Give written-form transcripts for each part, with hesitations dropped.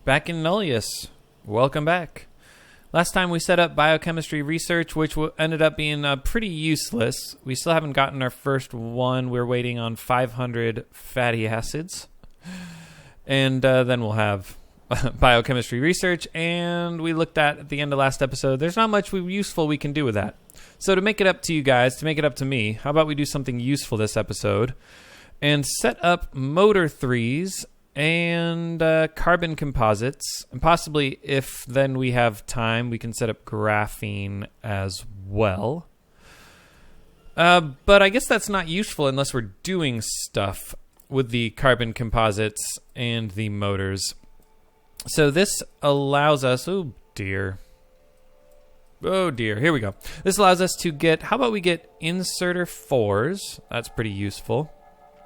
Back in Nullius. Welcome back. Last time we set up biochemistry research, which ended up being pretty useless. We still haven't gotten our first one. We're waiting on 500 fatty acids. And then we'll have biochemistry research. And we looked at the end of last episode, there's not much useful we can do with that. So to make it up to you guys, to make it up to me, how about we do something useful this episode and set up motor threes and carbon composites, and possibly, if then we have time, we can set up graphene as well. But I guess that's not useful unless we're doing stuff with the carbon composites and the motors. So this allows us... Oh, dear, here we go. This allows us to get... How about we get inserter 4s? That's pretty useful.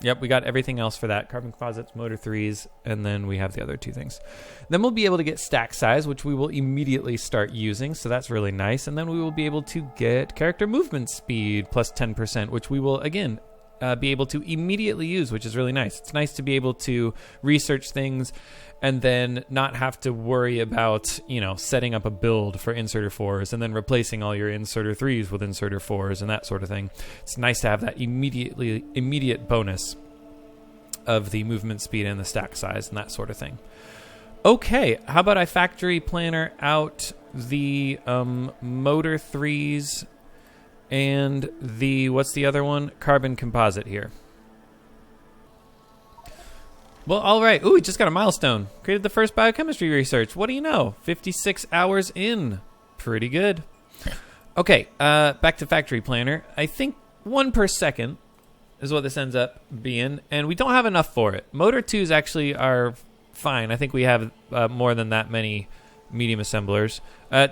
Yep, we got everything else for that. Carbon composites, motor threes, and then we have the other two things. Then we'll be able to get stack size, which we will immediately start using, so that's really nice. And then we will be able to get character movement speed plus 10%, which we will, again, be able to immediately use, which is really nice. It's nice to be able to research things and then not have to worry about, setting up a build for inserter 4s and then replacing all your inserter 3s with inserter 4s and that sort of thing. It's nice to have that immediate bonus of the movement speed and the stack size and that sort of thing. Okay, how about I factory planner out the motor 3s and the, what's the other one? Carbon composite here. Well, all right. Ooh, we just got a milestone. Created the first biochemistry research. What do you know? 56 hours in. Pretty good. Okay, back to Factory Planner. I think 1 per second is what this ends up being, and we don't have enough for it. Motor 2s actually are fine. I think we have more than that many medium assemblers.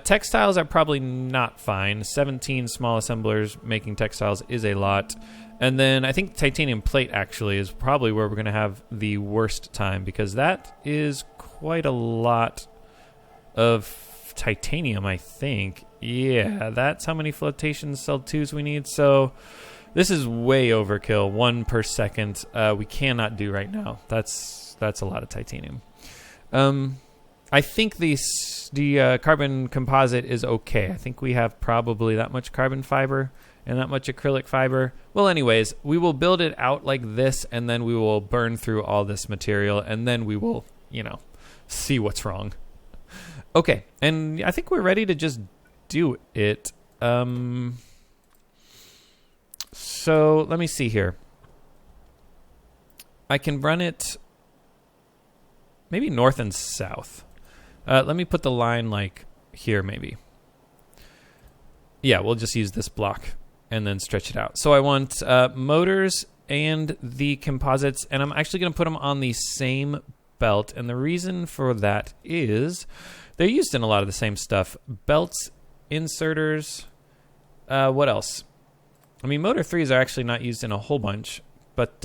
Textiles are probably not fine. 17 small assemblers making textiles is a lot. And then I think titanium plate actually is probably where we're going to have the worst time, because that is quite a lot of titanium, I think. Yeah, that's how many flotation cell 2s we need. So this is way overkill. 1 per second. We cannot do right now. That's a lot of titanium. I think the carbon composite is okay. I think we have probably that much carbon fiber and that much acrylic fiber. Well, anyways, we will build it out like this, and then we will burn through all this material, and then we will, see what's wrong. Okay, and I think we're ready to just do it. So let me see here. I can run it maybe north and south. Let me put the line like here maybe. Yeah, we'll just use this block and then stretch it out. So I want motors and the composites, and I'm actually going to put them on the same belt. And the reason for that is they're used in a lot of the same stuff. Belts, inserters, what else? I mean, motor 3s are actually not used in a whole bunch, but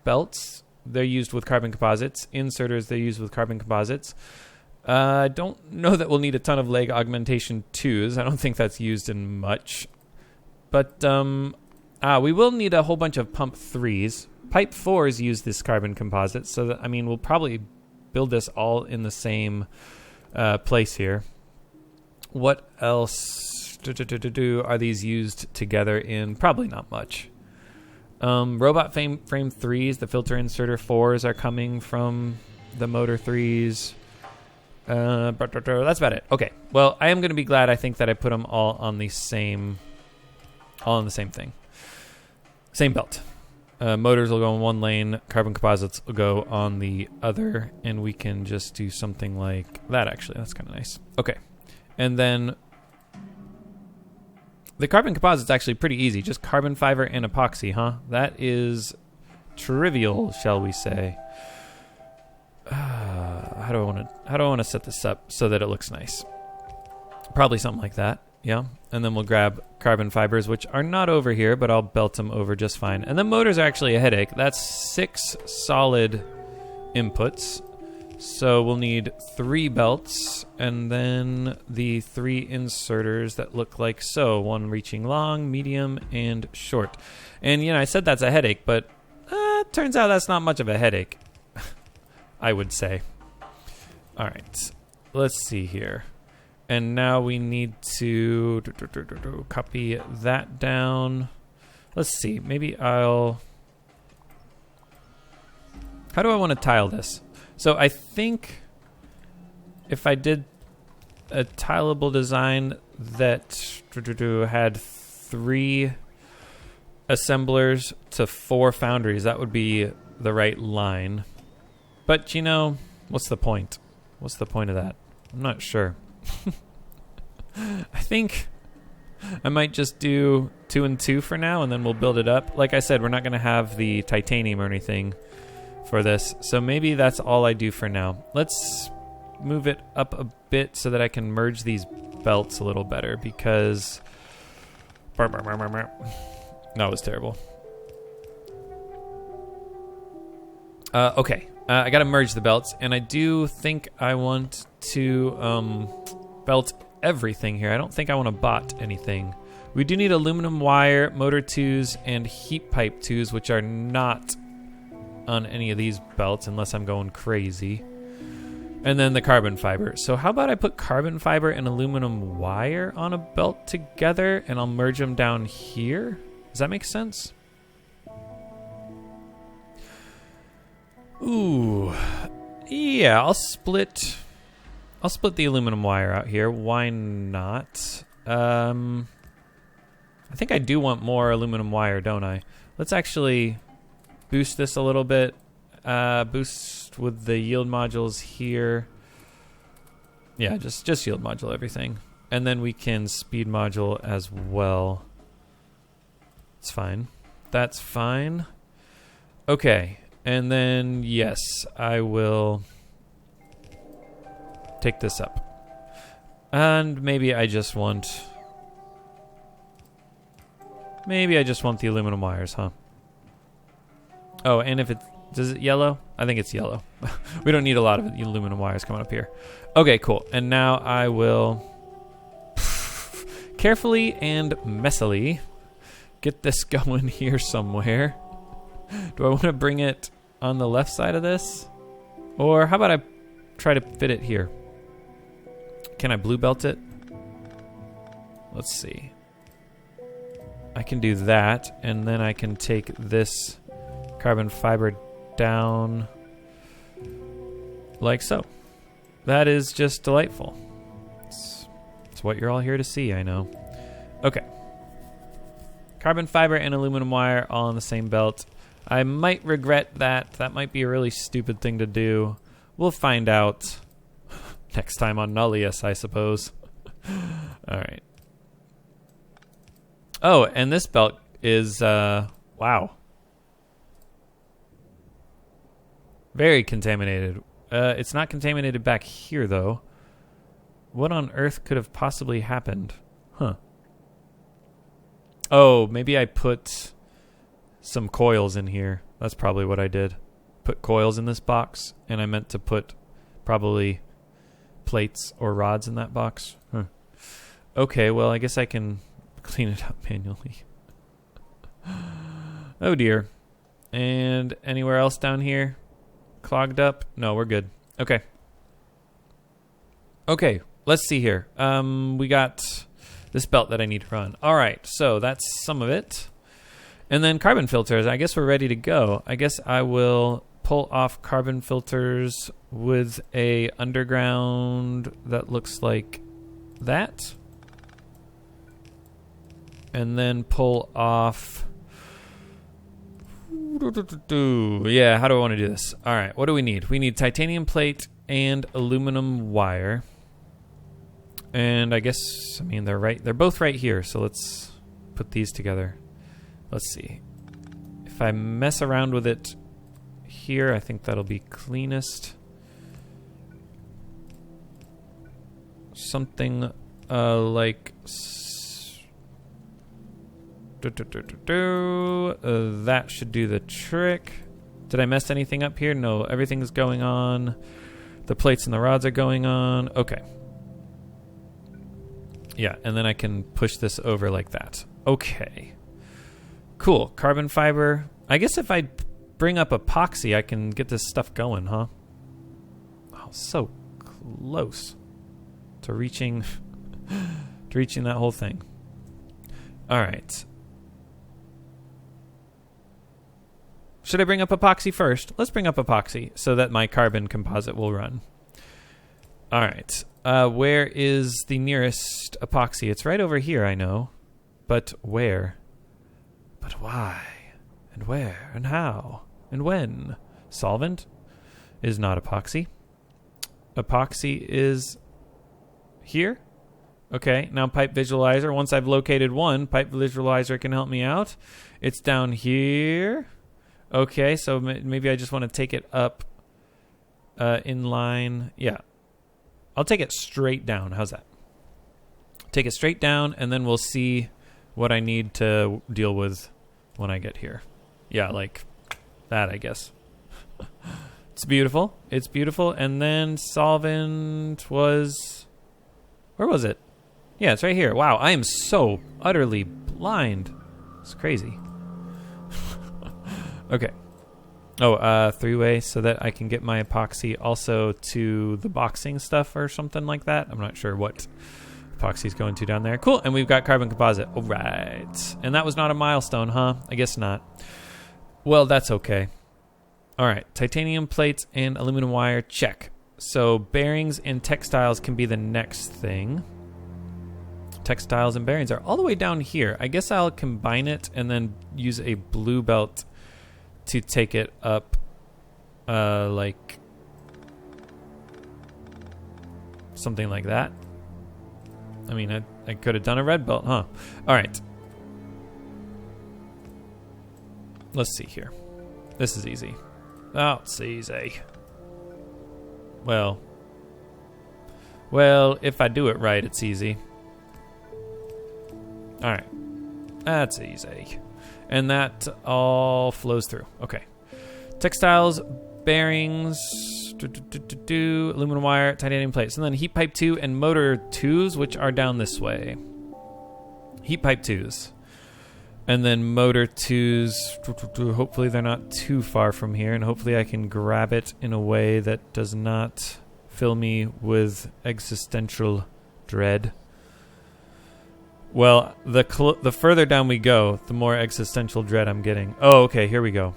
belts, they're used with carbon composites. Inserters, they're used with carbon composites. I don't know that we'll need a ton of leg augmentation 2s. I don't think that's used in much. But we will need a whole bunch of pump 3s. Pipe 4s use this carbon composite, so that, we'll probably build this all in the same place here. What else are these used together in? Probably not much. Robot frame 3s, the filter inserter 4s are coming from the motor 3s. That's about it. Okay. Well, I am going to be glad, I think, that I put them all on the same thing. Same belt. Motors will go in one lane. Carbon composites will go on the other. And we can just do something like that, actually. That's kind of nice. Okay. And then the carbon composite's actually pretty easy. Just carbon fiber and epoxy, huh? That is trivial, shall we say. How do I want to set this up so that it looks nice? Probably something like that. Yeah. And then we'll grab carbon fibers, which are not over here, but I'll belt them over just fine. And then motors are actually a headache. That's 6 solid inputs. So we'll need 3 belts, and then the 3 inserters that look like so. One reaching long, medium, and short. And, I said that's a headache, but turns out that's not much of a headache, I would say. All right. Let's see here. And now we need to copy that down. Let's see. Maybe I'll... How do I want to tile this? So I think if I did a tileable design that had 3 assemblers to 4 foundries, that would be the right line. But, you know, what's the point? What's the point of that? I'm not sure. I think I might just do 2 and 2 for now, and then we'll build it up. Like I said, we're not going to have the titanium or anything for this, so maybe that's all I do for now. Let's move it up a bit so that I can merge these belts a little better, because... That was terrible. Okay. I gotta merge the belts, and I do think I want to belt everything here. I don't think I want to bot anything. We do need aluminum wire, motor 2s, and heat pipe 2s, which are not on any of these belts unless I'm going crazy. And then the carbon fiber. So how about I put carbon fiber and aluminum wire on a belt together, and I'll merge them down here? Does that make sense? Ooh, yeah, I'll split the aluminum wire out here. Why not? I think I do want more aluminum wire, don't I? Let's actually boost this a little bit. Boost with the yield modules here. Yeah, just yield module everything. And then we can speed module as well. It's fine. That's fine. Okay. And then, yes, I will take this up. And maybe I just want the aluminum wires, huh? Oh, and if does it yellow? I think it's yellow. We don't need a lot of aluminum wires coming up here. Okay, cool. And now I will carefully and messily get this going here somewhere. Do I want to bring it on the left side of this? Or how about I try to fit it here? Can I blue belt it? Let's see. I can do that, and then I can take this carbon fiber down like so. That is just delightful. It's what you're all here to see, I know. Okay. Carbon fiber and aluminum wire all on the same belt. I might regret that. That might be a really stupid thing to do. We'll find out next time on Nullius, I suppose. All right. Oh, and this belt is, wow. Very contaminated. It's not contaminated back here, though. What on earth could have possibly happened? Huh. Oh, maybe I put some coils in here. That's probably what I did. Put coils in this box, and I meant to put probably plates or rods in that box. Huh. Okay, well, I guess I can clean it up manually. Oh, dear. And anywhere else down here? Clogged up? No, we're good. Okay. Okay, let's see here. We got this belt that I need to run. All right, so that's some of it. And then carbon filters. I guess we're ready to go. I guess I will pull off carbon filters with a underground that looks like that. And then pull off... Yeah, how do I want to do this? All right, what do we need? We need titanium plate and aluminum wire. And I guess, I mean, they're both right here, so let's put these together. Let's see. If I mess around with it here, I think that'll be cleanest. Something like... that should do the trick. Did I mess anything up here? No, everything's going on. The plates and the rods are going on. Okay. Yeah, and then I can push this over like that. Okay. Cool. Carbon fiber. I guess if I bring up epoxy, I can get this stuff going, huh? Oh, so close to reaching that whole thing. All right. Should I bring up epoxy first? Let's bring up epoxy so that my carbon composite will run. All right. Where is the nearest epoxy? It's right over here, I know. But where? But why? And where? And how? And when? Solvent is not epoxy. Epoxy is here. Okay, now pipe visualizer. Once I've located one, pipe visualizer can help me out. It's down here. Okay, so maybe I just want to take it up in line. Yeah. I'll take it straight down. How's that? Take it straight down, and then we'll see what I need to deal with when I get here. Yeah, like that, I guess. It's beautiful. It's beautiful. And then solvent was... Where was it? Yeah, it's right here. Wow, I am so utterly blind. It's crazy. Okay. Oh, three-way so that I can get my epoxy also to the boxing stuff or something like that. I'm not sure what epoxy's going to down there. Cool, and we've got carbon composite. All right. And that was not a milestone, huh? I guess not. Well, that's okay. All right, titanium plates and aluminum wire, check. So bearings and textiles can be the next thing. Textiles and bearings are all the way down here. I guess I'll combine it and then use a blue belt to take it up, like something like that. I mean, I could have done a red belt, huh? All right. Let's see here. This is easy. Oh, it's easy. Well, if I do it right, it's easy. All right. That's easy. And that all flows through. Okay. Textiles, bearings, aluminum wire, titanium plates, and then heat pipe 2 and motor 2s, which are down this way. Heat pipe 2s. And then motor 2s, hopefully they're not too far from here, and hopefully I can grab it in a way that does not fill me with existential dread. Well, the further down we go, the more existential dread I'm getting. Oh, okay, here we go.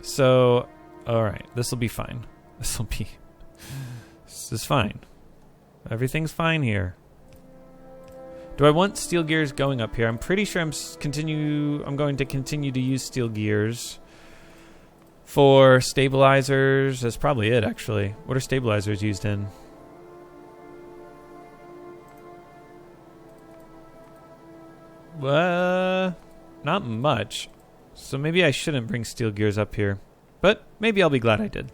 So, all right, this will be fine. This is fine. Everything's fine here. Do I want steel gears going up here? I'm pretty sure I'm going to continue to use steel gears for stabilizers. That's probably it, actually. What are stabilizers used in? Not much. So maybe I shouldn't bring steel gears up here. But maybe I'll be glad I did.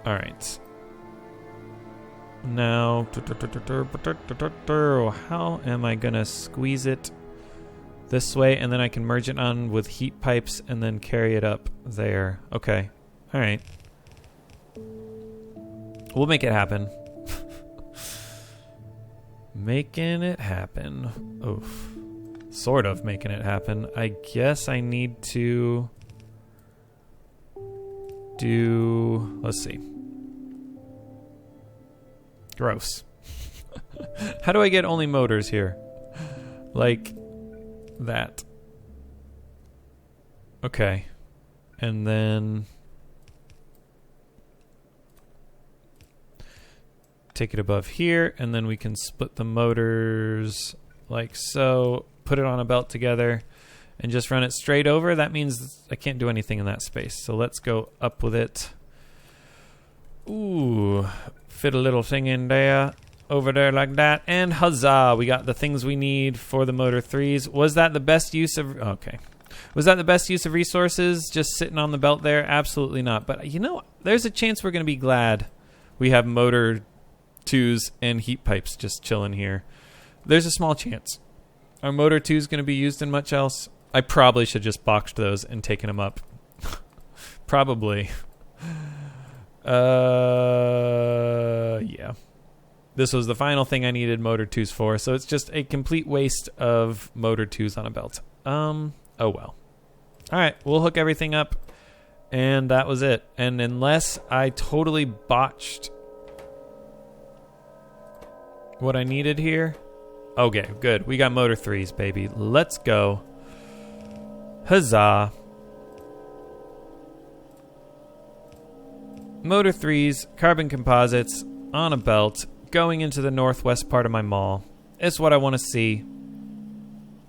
Alright. Now, how am I going to squeeze it this way? And then I can merge it on with heat pipes and then carry it up there. Okay. Alright. We'll make it happen. Making it happen. Oof. Sort of making it happen. I guess I need to do... Let's see. Gross. How do I get only motors here? Like that. Okay. And then... take it above here, and then we can split the motors like so, put it on a belt together, and just run it straight over. That means I can't do anything in that space. So let's go up with it. Ooh, fit a little thing in there, over there like that, and huzzah, we got the things we need for the motor 3s. Was that the best use of... Okay. Was that the best use of resources, just sitting on the belt there? Absolutely not. But, you know, there's a chance we're going to be glad we have motor 2s and heat pipes just chilling here. There's a small chance. Are motor 2s going to be used in much else? I probably should just boxed those and taken them up. Probably. Yeah. This was the final thing I needed motor 2s for, so it's just a complete waste of motor 2s on a belt. Oh well. Alright, we'll hook everything up, and that was it. And unless I totally botched what I needed here. Okay, good. We got motor 3s, baby. Let's go. Huzzah. Motor 3s, carbon composites, on a belt, going into the northwest part of my mall. It's what I want to see.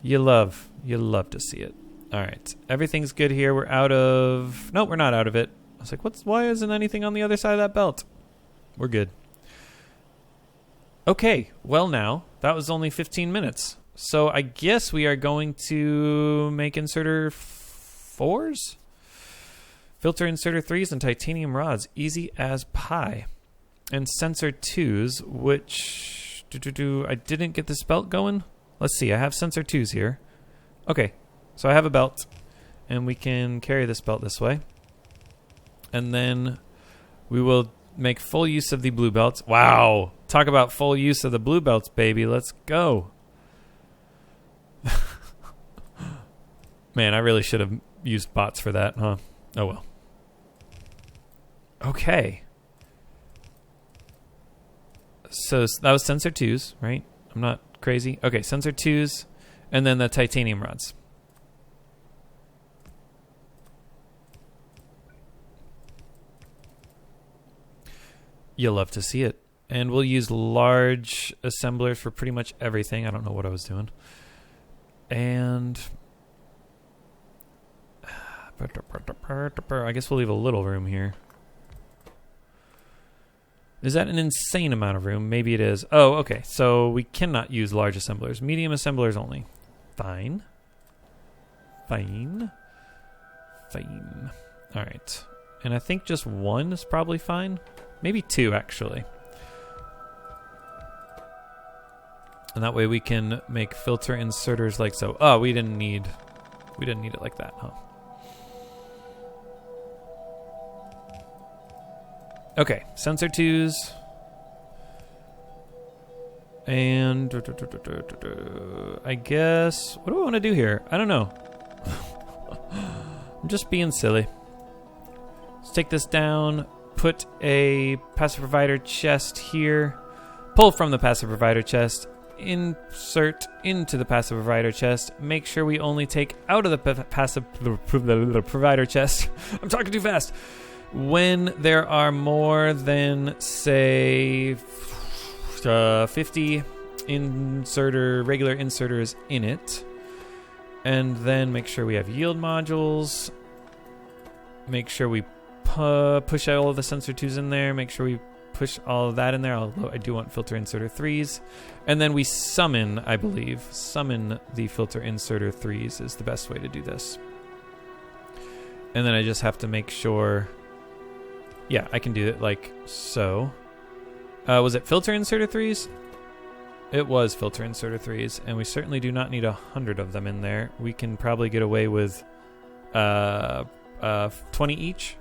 You love to see it. All right, everything's good here. We're out of... No, we're not out of it. I was like, why isn't anything on the other side of that belt? We're good. Okay, well now, that was only 15 minutes. So I guess we are going to make inserter 4s? Filter inserter 3s and titanium rods, easy as pie. And sensor 2s, which... I didn't get this belt going. Let's see, I have sensor 2s here. Okay, so I have a belt, and we can carry this belt this way. And then we will make full use of the blue belts. Wow, talk about full use of the blue belts, baby. Let's go. Man, I really should have used bots for that, huh? Oh well. Okay. So that was sensor 2s, right? I'm not crazy. Okay, sensor 2s, and then the titanium rods. You'll love to see it. And we'll use large assemblers for pretty much everything. I don't know what I was doing. And... I guess we'll leave a little room here. Is that an insane amount of room? Maybe it is. Oh, okay. So we cannot use large assemblers. Medium assemblers only. Fine. Fine. Fine. All right. And I think just one is probably fine. Maybe 2, actually. And that way we can make filter inserters like so. Oh, we didn't need it like that, huh? Okay, sensor 2s. And I guess, what do I want to do here? I don't know. I'm just being silly. Let's take this down, put a passive provider chest here, pull from the passive provider chest, insert into the passive provider chest, make sure we only take out of the passive provider chest. I'm talking too fast. When there are more than, say, 50 regular inserters in it, and then make sure we have yield modules, make sure we push all of the sensor 2s in there, make sure we push all of that in there, although I do want filter inserter 3s, and then we summon the filter inserter 3s is the best way to do this. And then I just have to make sure... Yeah, I can do it like so. Was it filter inserter 3s? It was filter inserter 3s, and we certainly do not need 100 of them in there. We can probably get away with 20 each.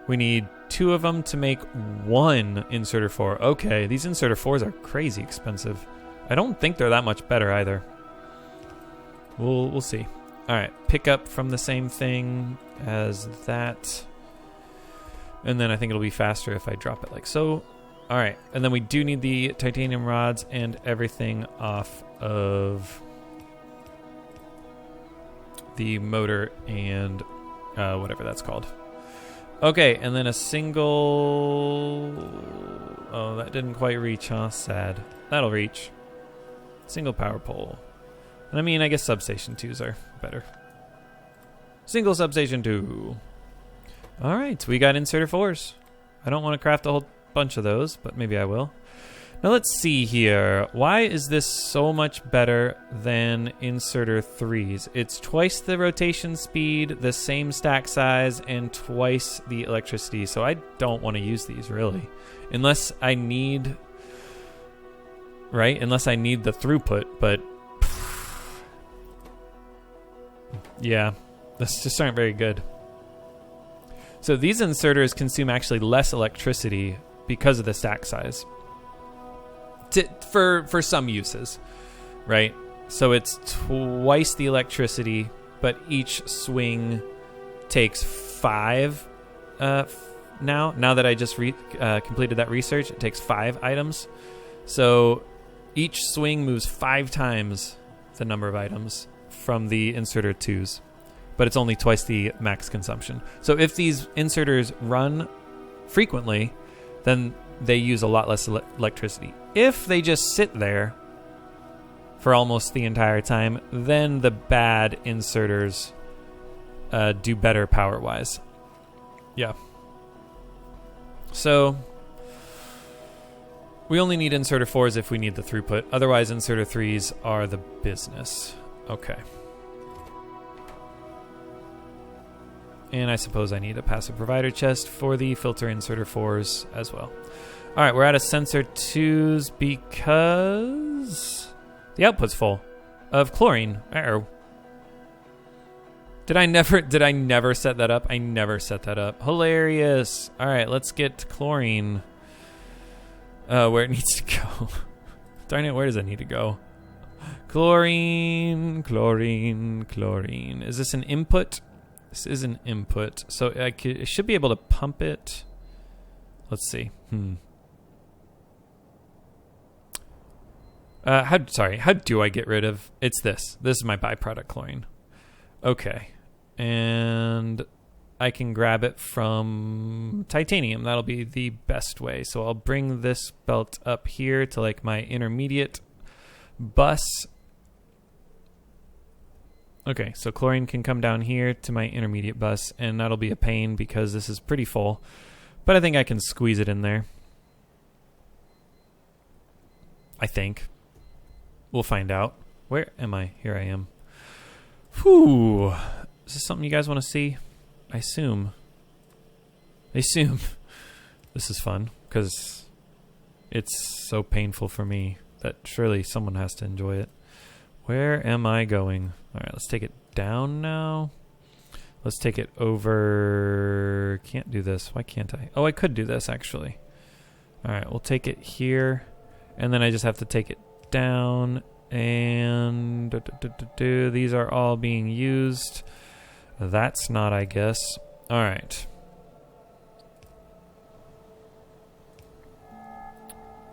We need 2 of them to make 1 inserter 4. Okay, these inserter 4s are crazy expensive. I don't think they're that much better either. We'll see. All right, pick up from the same thing as that. And then I think it'll be faster if I drop it like so. All right, and then we do need the titanium rods and everything off of the motor and whatever that's called. Okay, and then a single... Oh, that didn't quite reach, huh? Sad. That'll reach. Single power pole. And I mean, I guess substation 2s are better. Single substation 2. All right, we got inserter 4s. I don't want to craft a whole bunch of those, but maybe I will. Now let's see here. Why is this so much better than inserter 3s? It's twice the rotation speed, the same stack size, and twice the electricity. So I don't want to use these, really. Unless I need... Right? Unless I need the throughput, but... Yeah, those just aren't very good. So these inserters consume actually less electricity because of the stack size. For some uses, right? So it's twice the electricity, but each swing takes 5 now that I just completed that research. It takes 5 items. So each swing moves 5 times the number of items from the inserter 2s. But it's only twice the max consumption. So if these inserters run frequently, then they use a lot less electricity. If they just sit there for almost the entire time, then the bad inserters do better power-wise. Yeah. So we only need inserter 4s if we need the throughput. Otherwise, inserter 3s are the business. Okay. And I suppose I need a passive provider chest for the filter inserter 4s as well. All right, we're out of sensor 2s because the output's full of chlorine. Uh-oh. Did I never set that up? I never set that up. Hilarious. All right, let's get chlorine where it needs to go. Darn it, where does it need to go? Chlorine, chlorine, chlorine. Is this an input? This is an input. So I should be able to pump it. Let's see. How do I get rid of... It's this. This is my byproduct chlorine. Okay. And I can grab it from titanium. That'll be the best way. So I'll bring this belt up here to like my intermediate bus. Okay, so chlorine can come down here to my intermediate bus, and that'll be a pain because this is pretty full. But I think I can squeeze it in there. I think. We'll find out. Where am I? Here I am. Whew. Is this something you guys want to see? I assume. This is fun, because it's so painful for me that surely someone has to enjoy it. Where am I going? All right, let's take it down now. Let's take it over. Can't do this. Why can't I? Oh, I could do this, actually. All right, we'll take it here, and then I just have to take it down, and these are all being used. That's not, I guess. All right.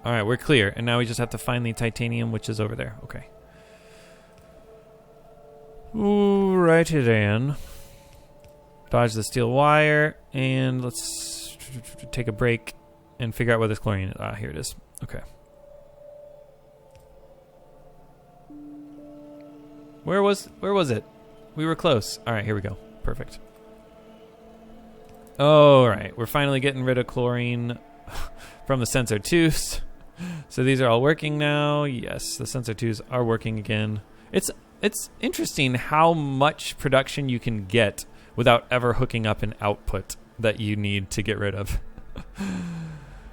All right, we're clear, and now we just have to find the titanium, which is over there. Okay. Righty then. Dodge the steel wire, and let's take a break and figure out where this chlorine is. Ah, here it is. Okay. Where was it? We were close. All right, here we go. Perfect. All right, we're finally getting rid of chlorine from the sensor 2s. So these are all working now. Yes, the sensor 2s are working again. It's interesting how much production you can get without ever hooking up an output that you need to get rid of.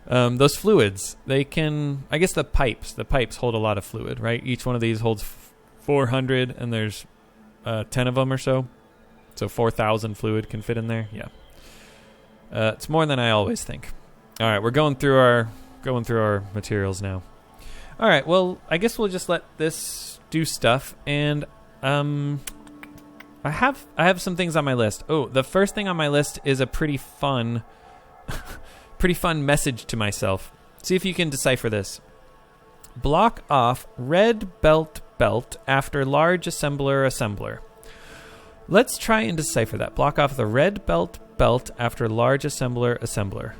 Those fluids, they can... I guess the pipes hold a lot of fluid, right? Each one of these holds 400, and there's 10 of them or so. So 4,000 fluid can fit in there. Yeah. It's more than I always think. All right, we're going through our materials now. All right, well, I guess we'll just let this do stuff, and I have some things on my list. Oh, the first thing on my list is a pretty fun message to myself. See if you can decipher this. Block off red belt after large assembler. Let's try and decipher that. Block off the red belt after large assembler.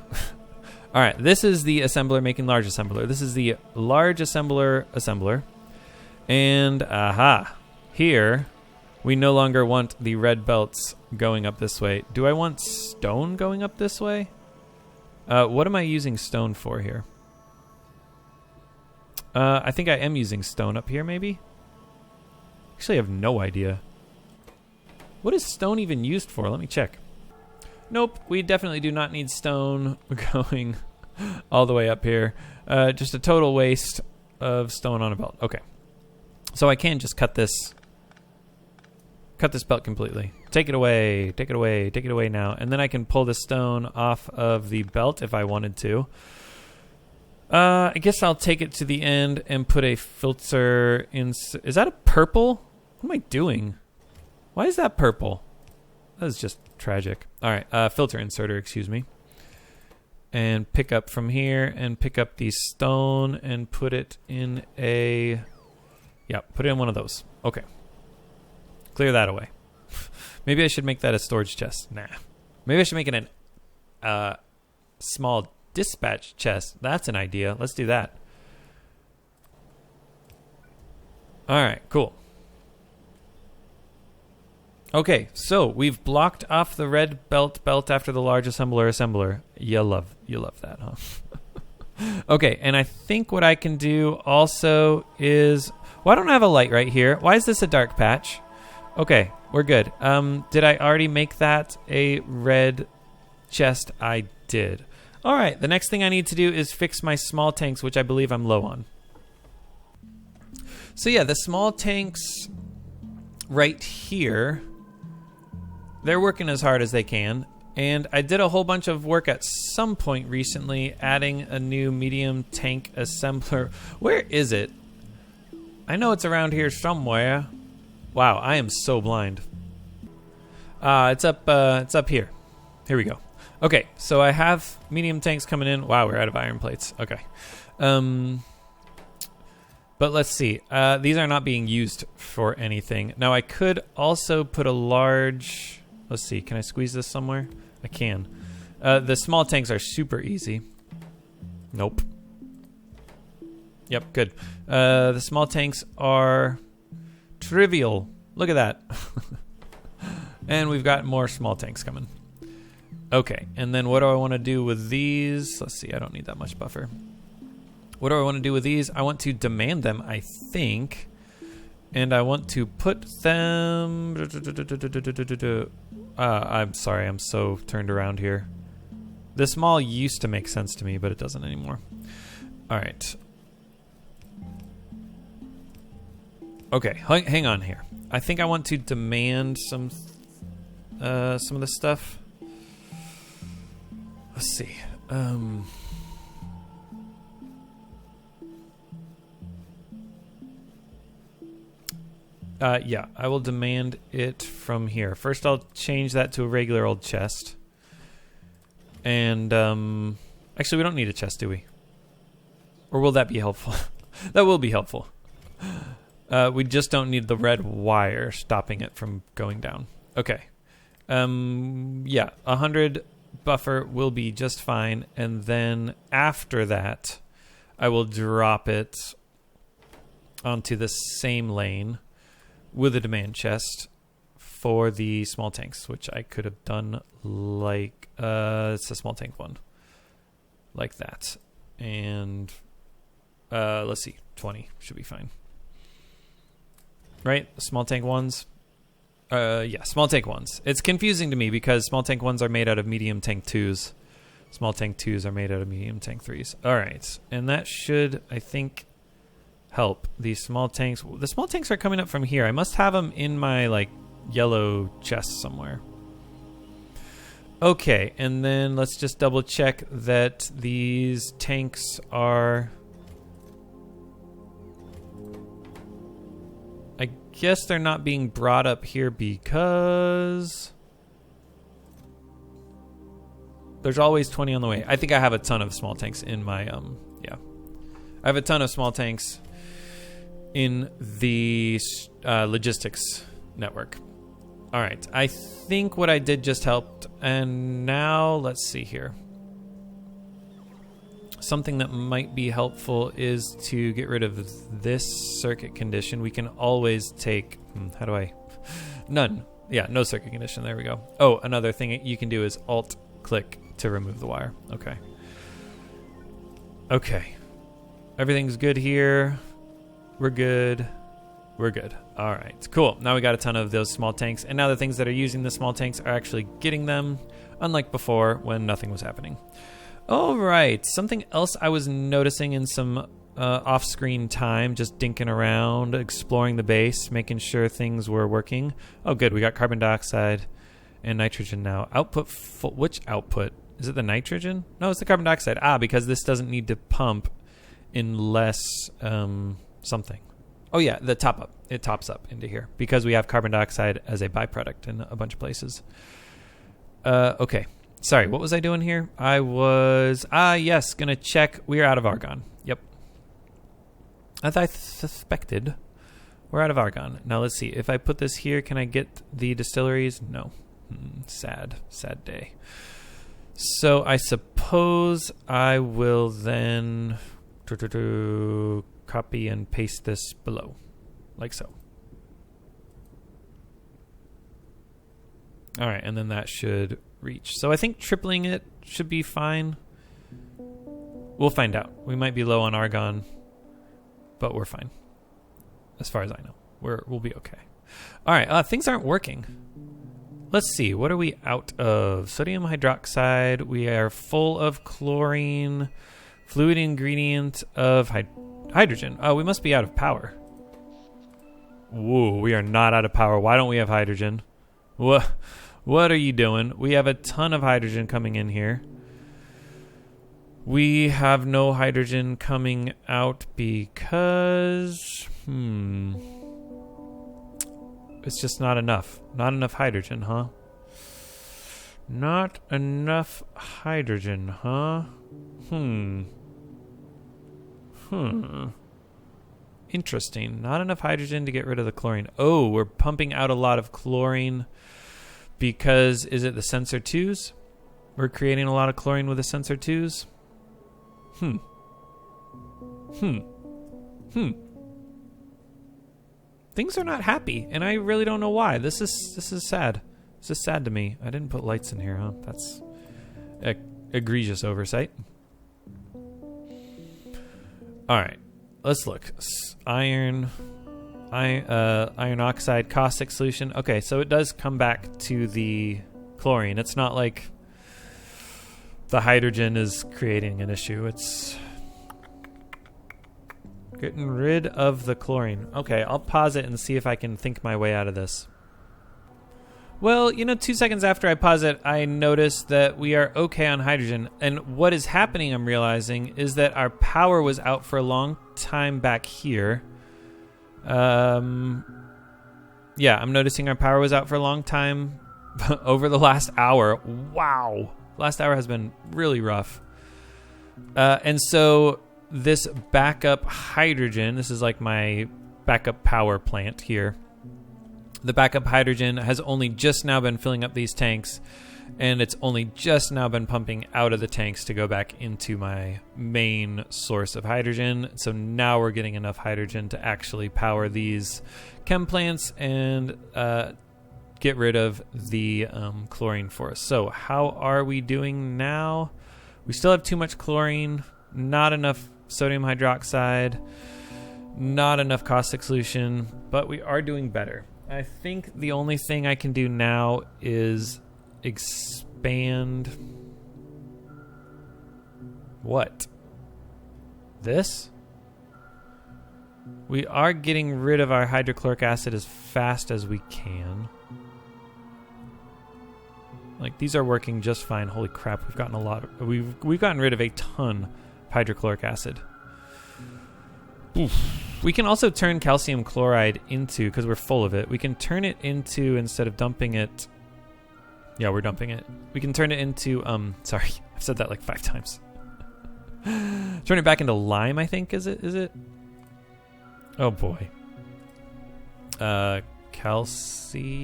All right, this is the assembler making large assembler. This is the large assembler. And aha, here we no longer want the red belts going up this way. Do I want stone going up this way? What am I using stone for here? I think I am using stone up here, maybe? Actually, I have no idea. What is stone even used for? Let me check. Nope, we definitely do not need stone going all the way up here. Just a total waste of stone on a belt. Okay. So I can just cut this belt completely. Take it away now. And then I can pull the stone off of the belt if I wanted to. I guess I'll take it to the end and put a filter in. Is that a purple? What am I doing? Why is that purple? That is just tragic. All right, filter inserter, excuse me. and pick up from here and pick up the stone and put it in a... Yeah, put it in one of those. Okay. Clear that away. Maybe I should make that a storage chest. Nah. Maybe I should make it an small dispatch chest. That's an idea. Let's do that. All right, cool. Okay, so we've blocked off the red belt after the large assembler. You love that, huh? Okay, and I think what I can do also is... Well, I don't have a light right here. Why is this a dark patch? Okay, we're good. Did I already make that a red chest? I did. All right, the next thing I need to do is fix my small tanks, which I believe I'm low on. So yeah, the small tanks right here... They're working as hard as they can, and I did a whole bunch of work at some point recently adding a new medium tank assembler. Where is it? I know it's around here somewhere. Wow, I am so blind. It's up here. Here we go. Okay, so I have medium tanks coming in. Wow, we're out of iron plates. Okay. But let's see. These are not being used for anything. Now, I could also put a large... Let's see. Can I squeeze this somewhere? I can. The small tanks are super easy. Nope. Yep, good. The small tanks are trivial. Look at that. And we've got more small tanks coming. Okay, and then what do I want to do with these? Let's see. I don't need that much buffer. What do I want to do with these? I want to demand them, I think. And I want to put them... I'm sorry, I'm so turned around here. The small used to make sense to me, but it doesn't anymore. All right. Okay, hang on here. I think I want to demand some of this stuff. Let's see. Yeah, I will demand it from here. First, I'll change that to a regular old chest. And, actually, we don't need a chest, do we? Or will that be helpful? That will be helpful. We just don't need the red wire stopping it from going down. Okay. Yeah, 100 buffer will be just fine. And then after that, I will drop it onto the same lane with a demand chest for the small tanks, which I could have done like, it's a small tank one. Like that. And, let's see, 20 should be fine. Right? Small tank ones? Yeah, small tank ones. It's confusing to me because small tank ones are made out of medium tank twos. Small tank twos are made out of medium tank threes. All right. And that should, I think, help. These small tanks. The small tanks are coming up from here. I must have them in my, like, yellow chest somewhere. Okay. And then let's just double check that these tanks are... I guess they're not being brought up here because there's always 20 on the way. I think I have a ton of small tanks in my, yeah. I have a ton of small tanks in the logistics network. All right. I think what I did just helped. And now let's see here. Something that might be helpful is to get rid of this circuit condition. We can always take... how do I... None. Yeah, no circuit condition. There we go. Oh, another thing you can do is Alt-click to remove the wire. Okay. Okay. Everything's good here. We're good. We're good. All right. Cool. Now we got a ton of those small tanks. And now the things that are using the small tanks are actually getting them, unlike before when nothing was happening. All right, something else I was noticing in some off-screen time, just dinking around, exploring the base, making sure things were working. Oh, good, we got carbon dioxide and nitrogen now. Output, which output? Is it the nitrogen? No, it's the carbon dioxide. Ah, because this doesn't need to pump unless something. Oh, yeah, the top up. It tops up into here because we have carbon dioxide as a byproduct in a bunch of places. Okay. Sorry, what was I doing here? I was, yes, going to check. We're out of argon. Yep. As I suspected, we're out of argon. Now let's see. If I put this here, can I get the distilleries? No. Sad day. So I suppose I will then copy and paste this below, like so. All right, and then that should reach. So I think tripling it should be fine. We'll find out. We might be low on argon, but we're fine. As far as I know, we'll be okay. All right, things aren't working. Let's see. What are we out of? Sodium hydroxide. We are full of chlorine. Fluid ingredient of hydrogen. Oh, we must be out of power. Whoa, we are not out of power. Why don't we have hydrogen? What are you doing? We have a ton of hydrogen coming in here. We have no hydrogen coming out because... It's just not enough. Not enough hydrogen, huh? Not enough hydrogen, huh? Interesting. Not enough hydrogen to get rid of the chlorine. Oh, we're pumping out a lot of chlorine because, is it the sensor 2s? We're creating a lot of chlorine with the sensor 2s? Things are not happy, and I really don't know why. This is sad. This is sad to me. I didn't put lights in here, huh? That's egregious oversight. All right, let's look. Iron oxide, caustic solution. Okay, so it does come back to the chlorine. It's not like the hydrogen is creating an issue. It's getting rid of the chlorine. Okay, I'll pause it and see if I can think my way out of this. Well, 2 seconds after I pause it, I noticed that we are okay on hydrogen. And what is happening, I'm realizing, is that our power was out for a long time back here. Yeah, I'm noticing our power was out for a long time over the last hour. Wow. Last hour has been really rough. And so this backup hydrogen, this is like my backup power plant here. The backup hydrogen has only just now been filling up these tanks, and it's only just now been pumping out of the tanks to go back into my main source of hydrogen. So now we're getting enough hydrogen to actually power these chem plants and get rid of the chlorine for us. So how are we doing now? We still have too much chlorine, not enough sodium hydroxide, not enough caustic solution, but we are doing better. I think the only thing I can do now is expand... What? This? We are getting rid of our hydrochloric acid as fast as we can. Like, these are working just fine. Holy crap, we've gotten a lot of... We've gotten rid of a ton of hydrochloric acid. Oof. We can also turn calcium chloride into, because we're full of it, we can turn it into, instead of dumping it... Yeah, we're dumping it. We can turn it into, sorry, I've said that like 5 times. Turn it back into lime, I think, is it? Oh boy. Calcium...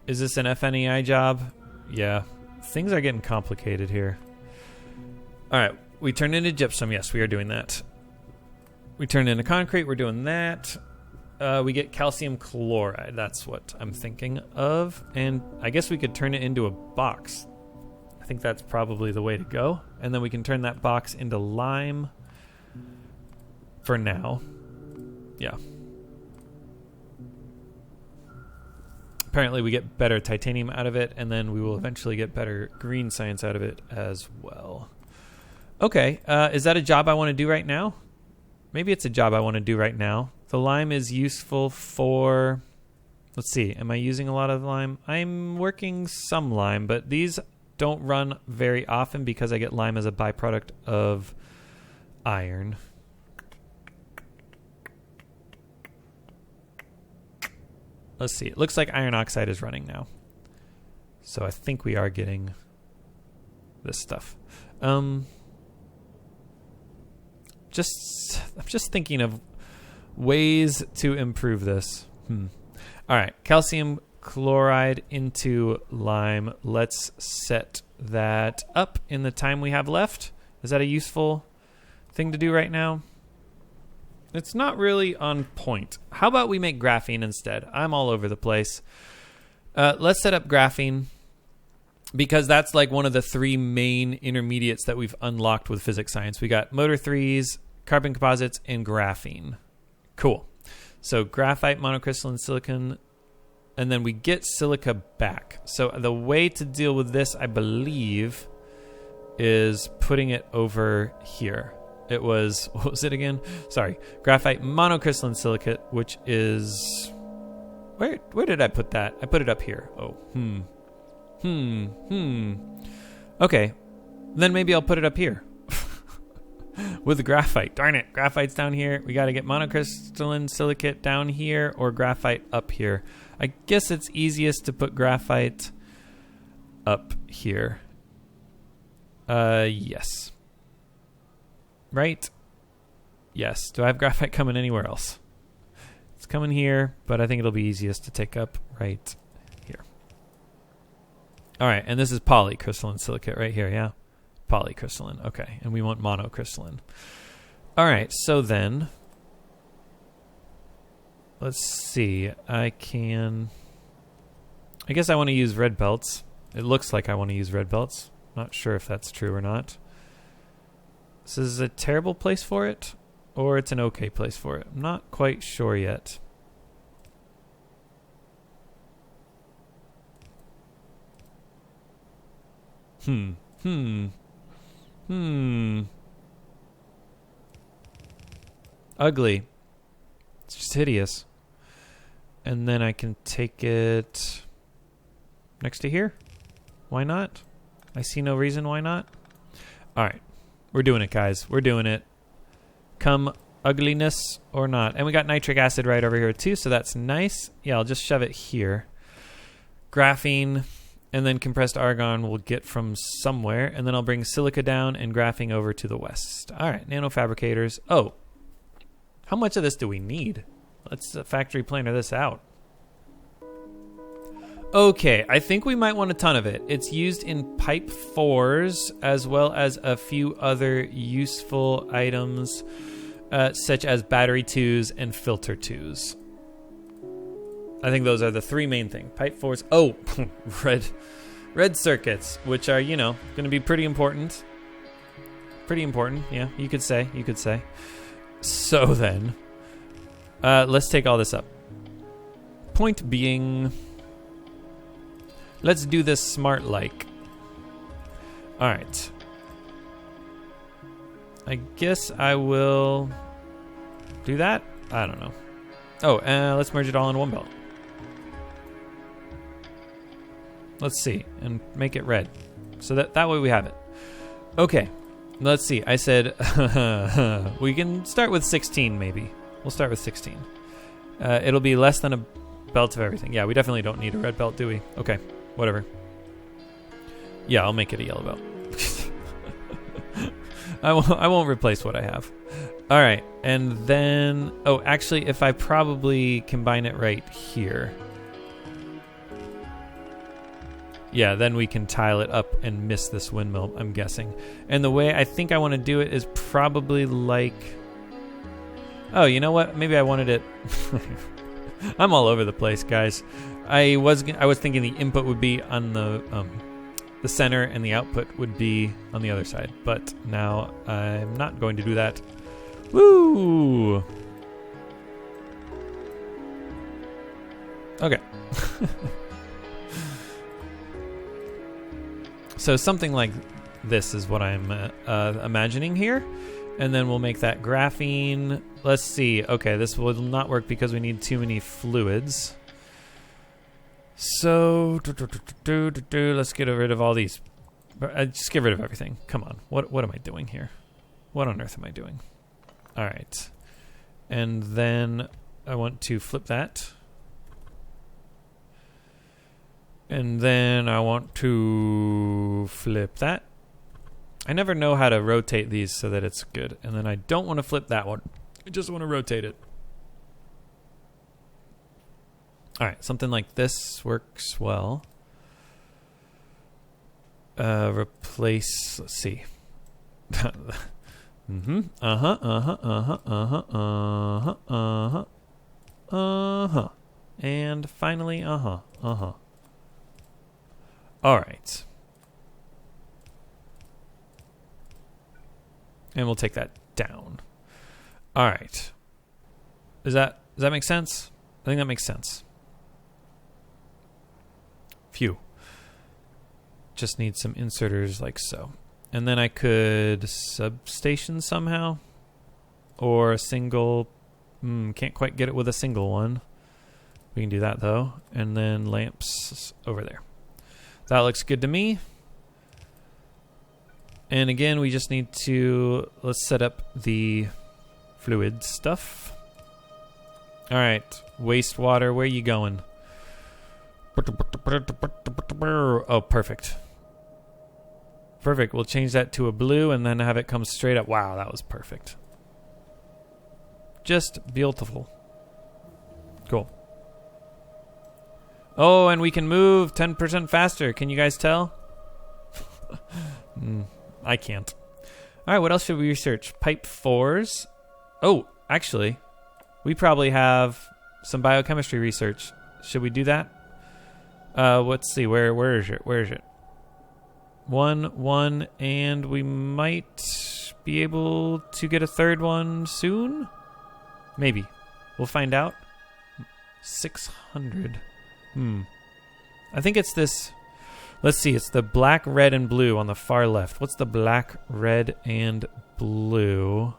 Is this an FNEI job? Yeah. Things are getting complicated here. Alright, we turn into gypsum. Yes, we are doing that. We turn into concrete. We're doing that. We get calcium chloride. That's what I'm thinking of. And I guess we could turn it into a box. I think that's probably the way to go. And then we can turn that box into lime for now. Yeah. Apparently we get better titanium out of it, and then we will eventually get better green science out of it as well. Okay, is that a job I want to do right now? Maybe it's a job I want to do right now. The lime is useful for... Let's see, am I using a lot of lime? I'm working some lime, but these don't run very often because I get lime as a byproduct of iron. Let's see, it looks like iron oxide is running now. So I think we are getting this stuff. I'm just thinking of ways to improve this. All right, calcium chloride into lime. Let's set that up in the time we have left. Is that a useful thing to do right now? It's not really on point. How about we make graphene instead? I'm all over the place. Let's set up graphene because that's like one of the three main intermediates that we've unlocked with physics science. We got motor threes, carbon composites, and graphene. Cool. So graphite, monocrystalline silicon, and then we get silica back. So the way to deal with this, I believe, is putting it over here. It was, what was it again? Sorry, graphite, monocrystalline silicate, which is, where did I put that? I put it up here. Oh, Okay, then maybe I'll put it up here. With the graphite. Darn it, graphite's down here. We got to get monocrystalline silicate down here or graphite up here. I guess it's easiest to put graphite up here. Yes. Right? Yes. Do I have graphite coming anywhere else? It's coming here, but I think it'll be easiest to take up right here. All right, and this is polycrystalline silicate right here, yeah? Polycrystalline, okay. And we want monocrystalline. All right, so then, let's see. I guess I want to use red belts. It looks like I want to use red belts. Not sure if that's true or not. This is a terrible place for it, or it's an okay place for it. I'm not quite sure yet. Ugly. It's just hideous. And then I can take it next to here. Why not? I see no reason why not. All right. We're doing it, guys. We're doing it. Come ugliness or not. And we got nitric acid right over here too, so that's nice. Yeah, I'll just shove it here. Graphene and then compressed argon we'll get from somewhere. And then I'll bring silica down and graphene over to the west. All right, nanofabricators. Oh, how much of this do we need? Let's factory planer this out. Okay, I think we might want a ton of it. It's used in pipe 4s as well as a few other useful items such as battery 2s and filter 2s. I think those are the three main things. Pipe 4s. Oh, red circuits, which are, you know, going to be pretty important. Pretty important, yeah, you could say. So then, let's take all this up. Point being, let's do this smart like. All right. I guess I will do that. I don't know. Oh, let's merge it all in one belt. Let's see, and make it red. So that way we have it. Okay, let's see. I said we can start with 16 maybe. We'll start with 16. It'll be less than a belt of everything. Yeah, we definitely don't need a red belt, do we? Okay, whatever. Yeah, I'll make it a yellow belt. I won't replace what I have. All right, and then... Oh, actually, if I probably combine it right here... Yeah, then we can tile it up and miss this windmill, I'm guessing. And the way I think I want to do it is probably like... Oh, you know what? Maybe I wanted it... I'm all over the place, guys. I was thinking the input would be on the center and the output would be on the other side. But now I'm not going to do that. Woo! Okay. So something like this is what I'm imagining here. And then we'll make that graphene. Let's see. Okay, this will not work because we need too many fluids. So, let's get rid of all these. Just get rid of everything. Come on. What am I doing here? What on earth am I doing? All right. And then I want to flip that. And then I want to flip that. I never know how to rotate these so that it's good. And then I don't want to flip that one. I just want to rotate it. All right, something like this works well. Replace, let's see. And finally, All right. And we'll take that down. All right. Does that make sense? I think that makes sense. Phew. Just need some inserters like so. And then I could substation somehow. Or a single. Can't quite get it with a single one. We can do that though. And then lamps over there. That looks good to me. And again, we just need to, let's set up the fluid stuff. All right, wastewater, where are you going? Oh, perfect. Perfect, we'll change that to a blue and then have it come straight up. Wow, that was perfect. Just beautiful. Cool. Oh, and we can move 10% faster. Can you guys tell? I can't. All right, what else should we research? Pipe 4s. Oh, actually, we probably have some biochemistry research. Should we do that? Let's see. Where is it? Where is it? One, and we might be able to get a third one soon. Maybe. We'll find out. 600. I think it's this. Let's see. It's the black, red, and blue on the far left. What's the black, red, and blue?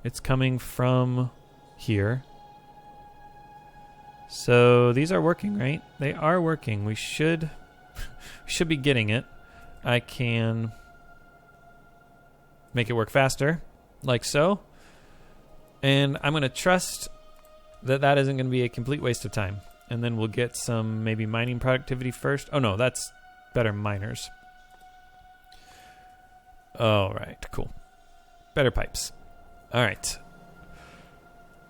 It's coming from here. So these are working, right? They are working. We should be getting it. I can make it work faster, like so. And I'm going to trust that that isn't going to be a complete waste of time. And then we'll get some maybe mining productivity first. Oh no, that's better miners. All right, cool. Better pipes. All right.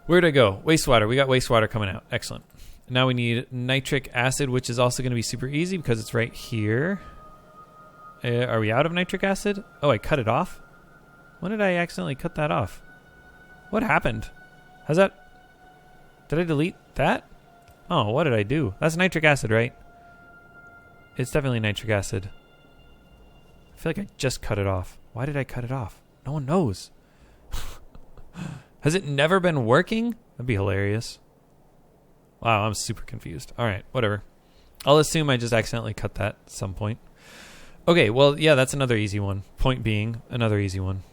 Where'd I go? Wastewater. We got wastewater coming out. Excellent. Now we need nitric acid, which is also going to be super easy because it's right here. Are we out of nitric acid? Oh, I cut it off? When did I accidentally cut that off? What happened? How's that? Did I delete that? Oh, what did I do? That's nitric acid, right? It's definitely nitric acid. I feel like I just cut it off. Why did I cut it off? No one knows. Has it never been working? That'd be hilarious. Wow, I'm super confused. All right, whatever. I'll assume I just accidentally cut that at some point. Okay, well, yeah, that's another easy one. Point being, another easy one.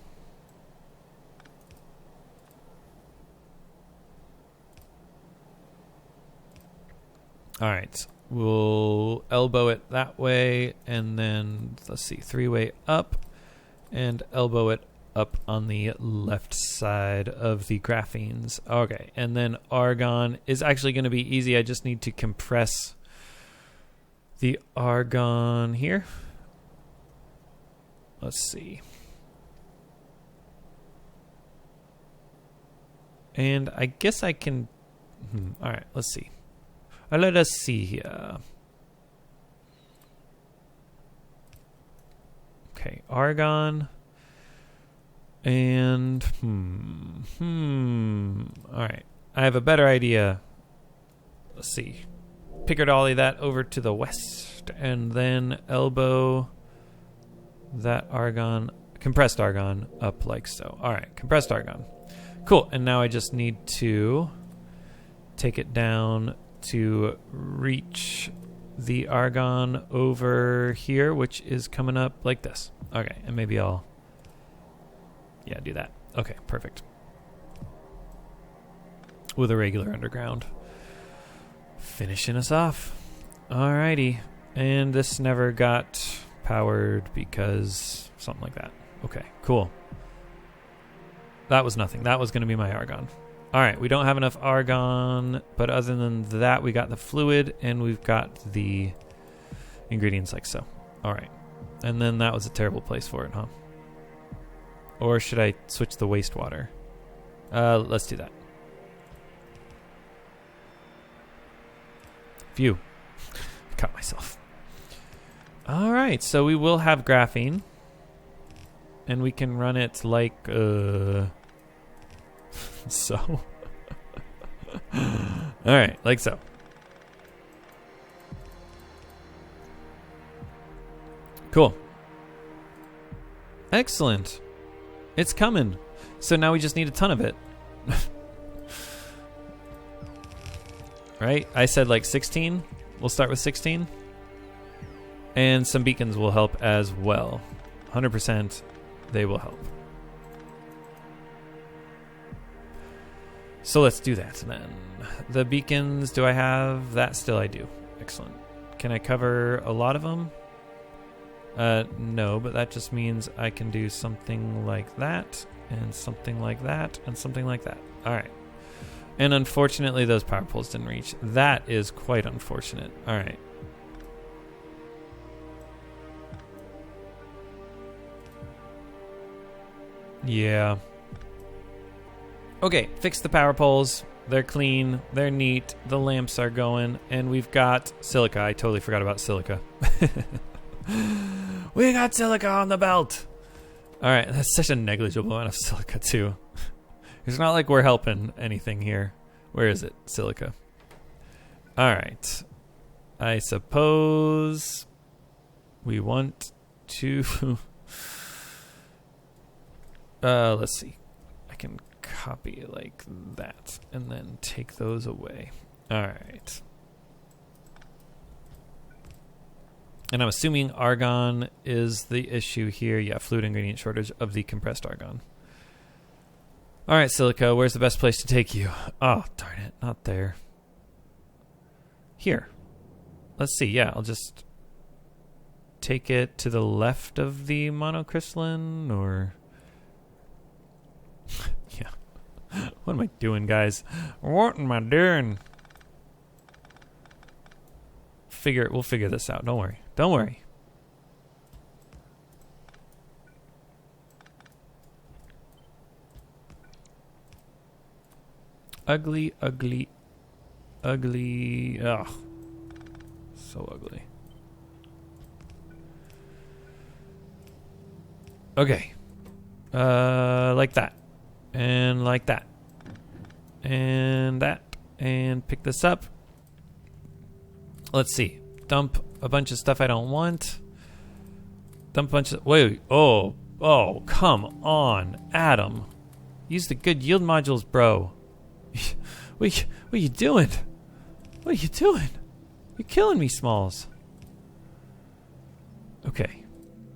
All right, we'll elbow it that way, and then, let's see, 3-way up, and elbow it up on the left side of the graphenes. Okay, and then argon is actually going to be easy. I just need to compress the argon here. Let's see. And I guess I can... all right, let's see. Let us see here. Okay, argon... And, all right. I have a better idea. Let's see. Pickardolly that over to the west and then elbow that argon, compressed argon up like so. All right, compressed argon. Cool, and now I just need to take it down to reach the argon over here, which is coming up like this. Okay, and maybe I'll... yeah, do that. Okay, perfect. With a regular underground. Finishing us off. Alrighty. And this never got powered because something like that. Okay, cool. That was nothing. That was going to be my argon. Alright, we don't have enough argon, but other than that, we got the fluid and we've got the ingredients like so. All right. And then that was a terrible place for it, huh? Or should I switch the wastewater? Let's do that. Phew. Cut myself. All right, so we will have graphene. And we can run it like, so. All right, like so. Cool. Excellent. It's coming. So now we just need a ton of it. Right? I said like 16. We'll start with 16. And some beacons will help as well. 100% they will help. So let's do that then. The beacons, do I have that? Still I do. Excellent. Can I cover a lot of them? No, but that just means I can do something like that, and something like that, and something like that. All right. And unfortunately, those power poles didn't reach. That is quite unfortunate. All right. Yeah. Okay, fix the power poles. They're clean. They're neat. The lamps are going. And we've got silica. I totally forgot about silica. We got silica on the belt. All right, that's such a negligible amount of silica, too. It's not like we're helping anything here. Where is it? Silica. All right. I suppose we want to... let's see. I can copy like that and then take those away. All right. And I'm assuming argon is the issue here. Yeah, fluid ingredient shortage of the compressed argon. All right, silica, where's the best place to take you? Oh, darn it, not there. Here. Let's see, yeah, I'll just take it to the left of the monocrystalline, or... yeah. What am I doing, guys? What am I doing? We'll figure this out, don't worry. Don't worry. Ugly, ugly, ugly. Ugh. So ugly. Okay. Like that. And like that. And that. And pick this up. Let's see. Dump a bunch of stuff I don't want. Dump a bunch of... Wait. Oh. Oh, come on. Adam. Use the good yield modules, bro. What are you doing? What are you doing? You're killing me, Smalls. Okay.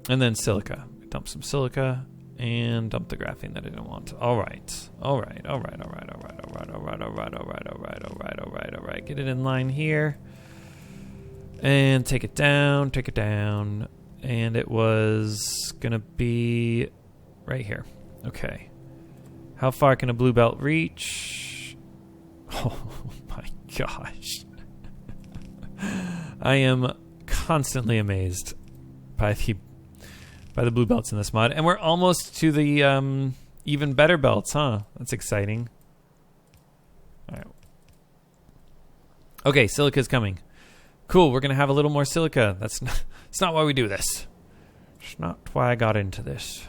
And then silica. Dump some silica. And dump the graphene that I didn't want. Alright. Alright. Alright. Alright. Alright. Alright. Alright. Alright. Alright. Alright. Alright. Alright. Alright. Get it in line here. And take it down. Take it down. And it was gonna be right here. Okay. How far can a blue belt reach? Oh my gosh. I am constantly amazed by the blue belts in this mod. And we're almost to the even better belts, huh? That's exciting. All right. Okay, silica's coming. Cool, we're going to have a little more silica. That's not why we do this. It's not why I got into this.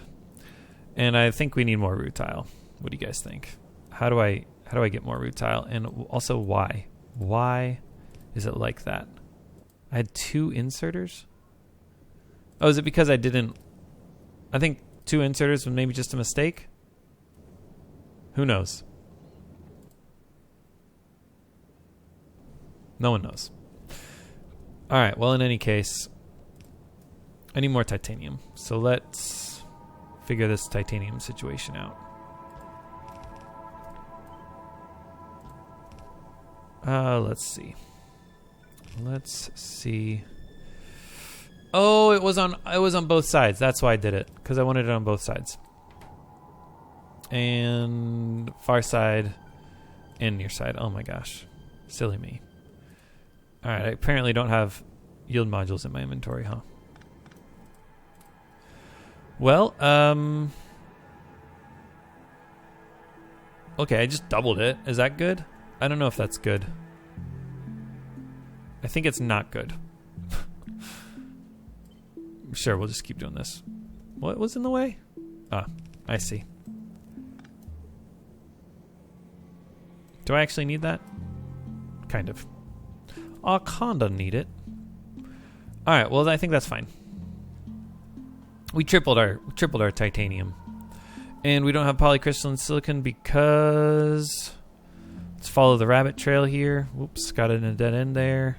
And I think we need more rutile. What do you guys think? How do I get more rutile? And also why? Why is it like that? I had 2 inserters? Oh, is it because I didn't... I think 2 inserters was maybe just a mistake? Who knows? No one knows. All right, well, in any case, I need more titanium. So let's figure this titanium situation out. Let's see. Let's see. Oh, it was on both sides. That's why I did it, because I wanted it on both sides. And far side and near side. Oh my gosh. Silly me. All right, I apparently don't have yield modules in my inventory, huh? Well, okay, I just doubled it. Is that good? I don't know if that's good. I think it's not good. Sure, we'll just keep doing this. What was in the way? Ah, I see. Do I actually need that? Kind of. I kinda need it. Alright, well I think that's fine. We tripled our titanium. And we don't have polycrystalline silicon because let's follow the rabbit trail here. Whoops, got it in a dead end there.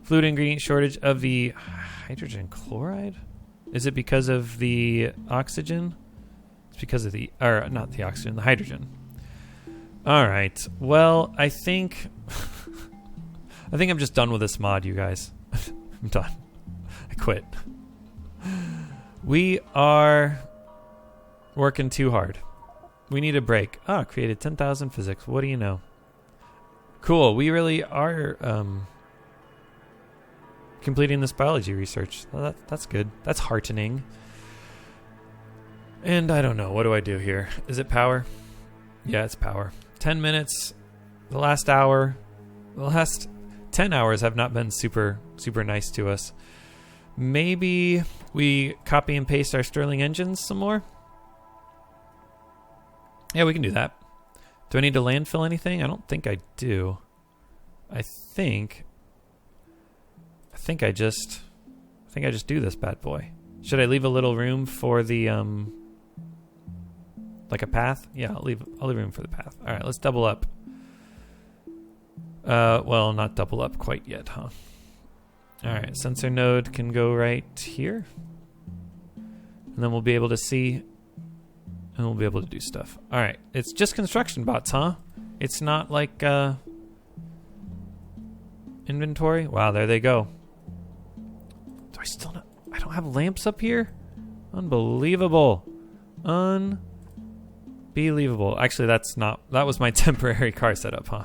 Fluid ingredient shortage of the hydrogen chloride? Is it because of the oxygen? It's because of the, or not the oxygen, the hydrogen. Alright, well, I think I'm just done with this mod, you guys. I'm done. I quit. We are working too hard. We need a break. Oh, created 10,000 physics. What do you know? Cool, we really are completing this biology research. Well, that's good. That's heartening. And I don't know. What do I do here? Is it power? Yeah, it's power. 10 minutes. The last hour. The last 10 hours have not been super nice to us. Maybe we copy and paste our Stirling engines some more? Yeah, we can do that. Do I need to landfill anything? I don't think I do. I think I just do this bad boy. Should I leave a little room for the like a path? Yeah, I'll leave room for the path. All right, let's double up. Well, not double up quite yet, huh? All right, sensor node can go right here. And then we'll be able to see, and we'll be able to do stuff. All right, it's just construction bots, huh? It's not like inventory. Wow, there they go. Do I still not? I don't have lamps up here? Unbelievable. Unbelievable. Actually, that was my temporary car setup, huh?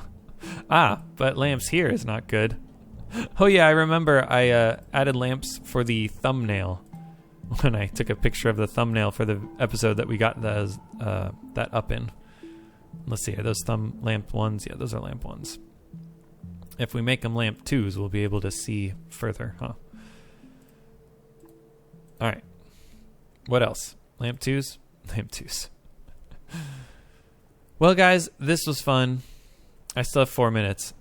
Ah, but lamps here is not good. Oh yeah, I remember I added lamps for the thumbnail when I took a picture of the thumbnail for the episode that we got that up in. Let's see, are those lamp ones? Yeah, those are lamp ones. If we make them lamp 2s, we'll be able to see further, huh? All right. What else? Lamp 2s? Lamp 2s. Well, guys, this was fun. I still have 4 minutes.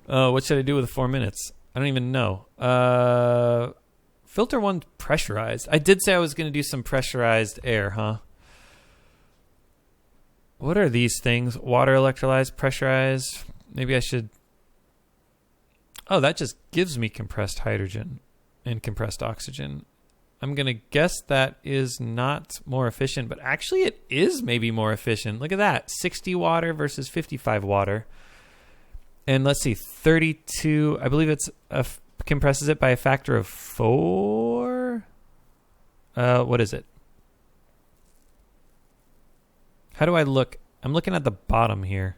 What should I do with the 4 minutes? I don't even know. Filter 1 pressurized. I did say I was going to do some pressurized air, huh? What are these things? Water electrolyzed, pressurized. Maybe I should... Oh, that just gives me compressed hydrogen and compressed oxygen. I'm going to guess that is not more efficient, but actually it is maybe more efficient. Look at that. 60 water versus 55 water. And let's see, 32, I believe it's compresses it by a factor of 4. What is it? How do I look? I'm looking at the bottom here.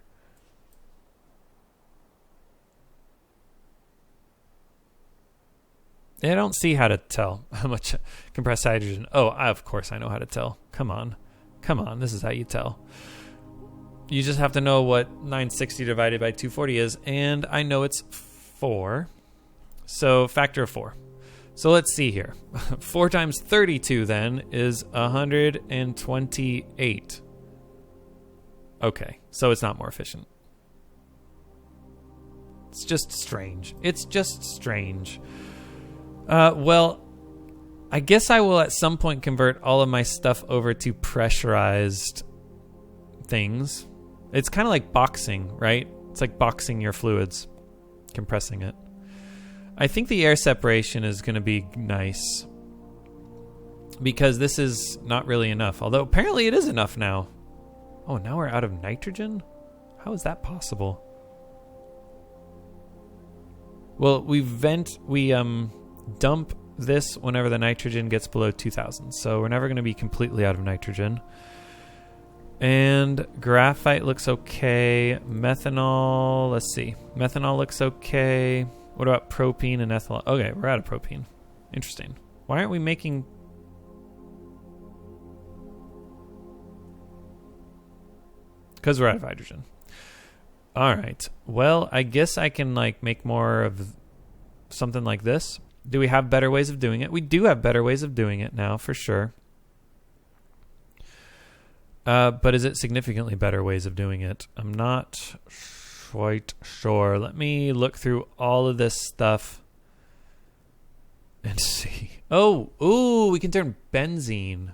I don't see how to tell how much compressed hydrogen. Oh, of course I know how to tell. Come on. This is how you tell. You just have to know what 960 divided by 240 is, and I know it's 4. So factor of 4. So let's see here. 4 times 32 then is 128. Okay, so it's not more efficient. It's just strange. Well, I guess I will at some point convert all of my stuff over to pressurized things. It's kind of like boxing, right? It's like boxing your fluids, compressing it. I think the air separation is going to be nice because this is not really enough, although apparently it is enough now. Oh, now we're out of nitrogen? How is that possible? Well, we dump this whenever the nitrogen gets below 2,000. So we're never going to be completely out of nitrogen. And graphite looks okay. Methanol, let's see. Methanol looks okay. What about propene and ethanol? Okay, we're out of propene. Interesting. Why aren't we making... Because we're out of hydrogen. All right. Well, I guess I can like make more of something like this. Do we have better ways of doing it? We do have better ways of doing it now, for sure. But is it significantly better ways of doing it? I'm not quite sure. Let me look through all of this stuff and see. Oh, ooh, we can turn benzene.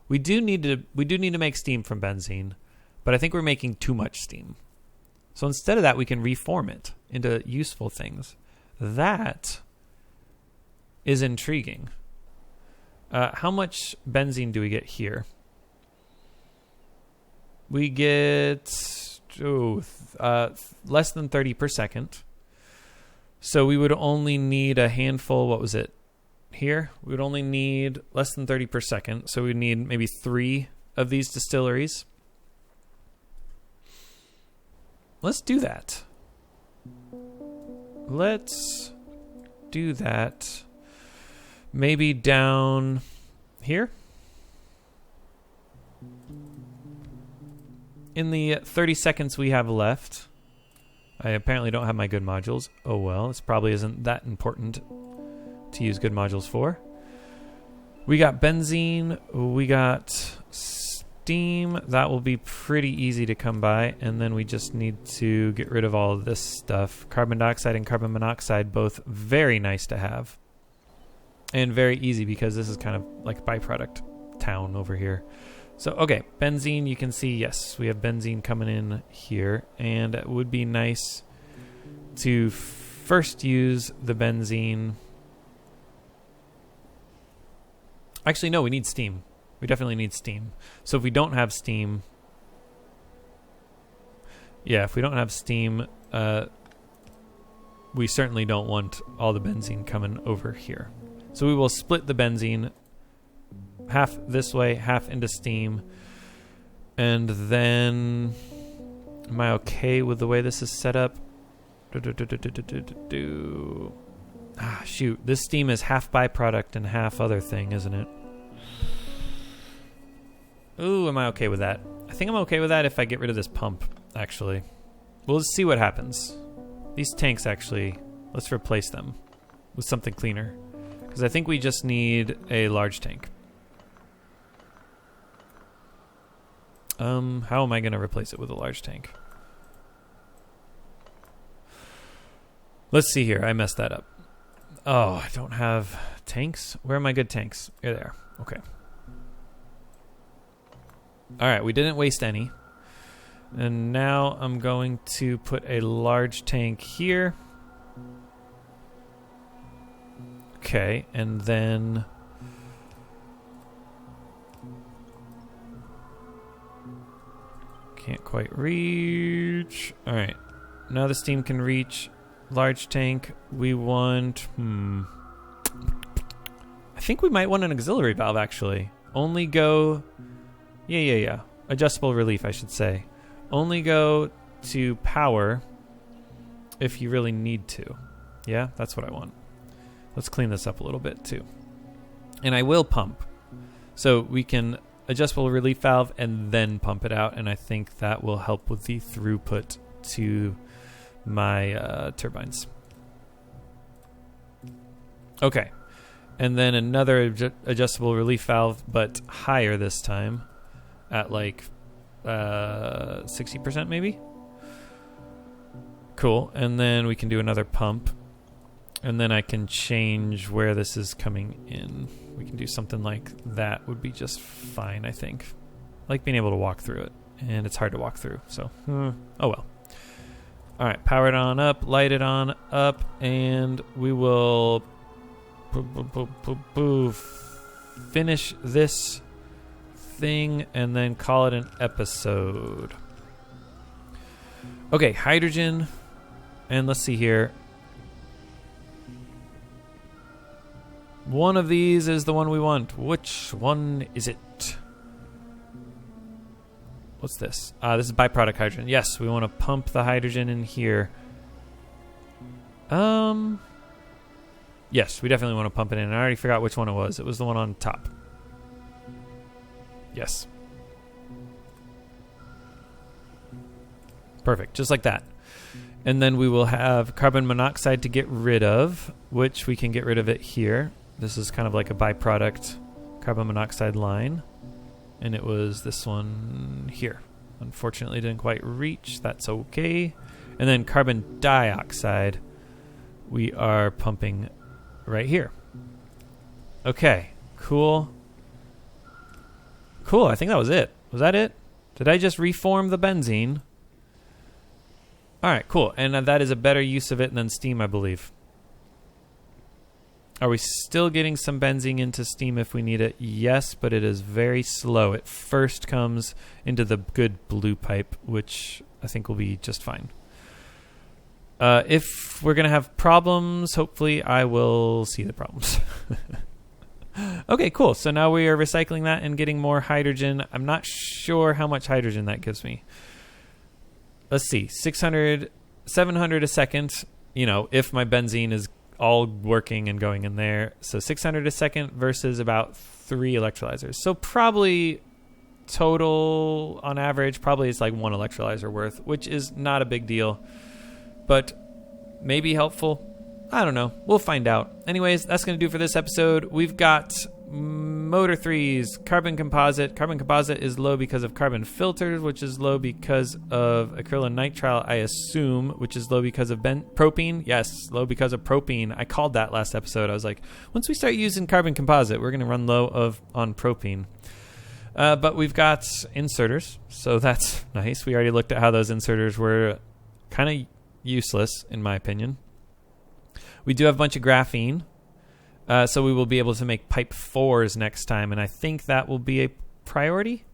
We do need to make steam from benzene, but I think we're making too much steam. So instead of that, we can reform it into useful things. That is intriguing. How much benzene do we get here? We get less than 30 per second. So we would only need a handful. What was it? Here? We would only need less than 30 per second. So we need maybe 3 of these distilleries. Let's do that. Let's do that. Maybe down here. In the 30 seconds we have left, I apparently don't have my good modules. Oh well, this probably isn't that important to use good modules for. We got benzene, we got steam. That will be pretty easy to come by, and then we just need to get rid of all of this stuff. Carbon dioxide and carbon monoxide, both very nice to have. And very easy because this is kind of like a byproduct town over here. So, okay, benzene, you can see, yes, we have benzene coming in here. And it would be nice to first use the benzene. Actually, no, we need steam. We definitely need steam. So if we don't have steam... Yeah, if we don't have steam, we certainly don't want all the benzene coming over here. So we will split the benzene half this way, half into steam. And then... Am I okay with the way this is set up? Ah, shoot. This steam is half byproduct and half other thing, isn't it? Ooh, am I okay with that? I think I'm okay with that if I get rid of this pump, actually. We'll see what happens. These tanks, actually, let's replace them with something cleaner. Because I think we just need a large tank. How am I going to replace it with a large tank? Let's see here. I messed that up. Oh, I don't have tanks? Where are my good tanks? Here they are. Okay. Alright, we didn't waste any. And now I'm going to put a large tank here. Okay, and then... Can't quite reach. Alright, now the steam can reach. Large tank, we want... I think we might want an auxiliary valve, actually. Only go... Yeah. Adjustable relief, I should say. Only go to power if you really need to. Yeah, that's what I want. Let's clean this up a little bit, too. And I will pump. So we can adjustable relief valve and then pump it out, and I think that will help with the throughput to my turbines. Okay. And then another adjustable relief valve, but higher this time. At like 60% maybe? Cool. And then we can do another pump. And then I can change where this is coming in. We can do something like that would be just fine, I think. I like being able to walk through it. And it's hard to walk through, so oh well. Alright, power it on up, light it on up, and we will finish this thing and then call it an episode. Okay, hydrogen, and let's see here. One of these is the one we want. Which one is it? What's this? This is byproduct hydrogen. Yes, we want to pump the hydrogen in here. Yes, we definitely want to pump it in. I already forgot which one it was. It was the one on top. Yes. Perfect, just like that. And then we will have carbon monoxide to get rid of, which we can get rid of it here. This is kind of like a byproduct carbon monoxide line. And it was this one here. Unfortunately, didn't quite reach. That's okay. And then carbon dioxide, we are pumping right here. Okay, cool. Cool, I think that was it. Was that it? Did I just reform the benzene? All right, cool. And that is a better use of it than steam, I believe. Are we still getting some benzene into steam if we need it? Yes, but it is very slow. It first comes into the good blue pipe, which I think will be just fine. If we're going to have problems, hopefully I will see the problems. Okay, cool. So now we are recycling that and getting more hydrogen. I'm not sure how much hydrogen that gives me. Let's see, 600, 700 a second, you know, if my benzene is all working and going in there. So 600 a second versus about 3 electrolyzers. So probably total, on average, probably it's like 1 electrolyzer worth, which is not a big deal, but maybe helpful. I don't know. We'll find out. Anyways, that's going to do for this episode. We've got motor 3s, carbon composite. Carbon composite is low because of carbon filters, which is low because of acrylonitrile, I assume, which is low because of propene. Yes, low because of propene. I called that last episode. I was like, once we start using carbon composite, we're going to run low on propene. But we've got inserters, so that's nice. We already looked at how those inserters were kind of useless, in my opinion. We do have a bunch of graphene, so we will be able to make pipe 4s next time, and I think that will be a priority.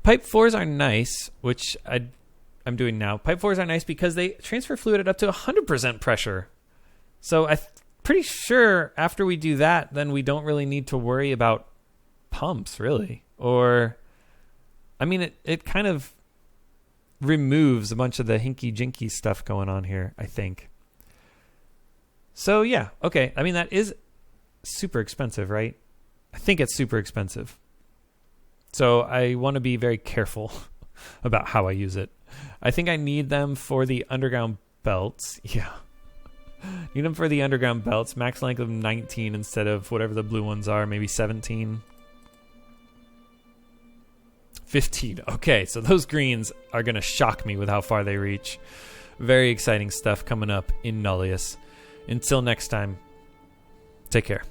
Pipe 4s are nice, which I'm doing now. Pipe 4s are nice because they transfer fluid at up to 100% pressure. So I'm pretty sure after we do that, then we don't really need to worry about pumps, really. Or, I mean, it kind of removes a bunch of the hinky-jinky stuff going on here, I think. So, yeah, okay. I mean, that is super expensive, right? I think it's super expensive. So I want to be very careful about how I use it. I think I need them for the underground belts. Yeah. Need them for the underground belts. Max length of 19 instead of whatever the blue ones are. Maybe 17. 15. Okay, so those greens are going to shock me with how far they reach. Very exciting stuff coming up in Nullius. Until next time, take care.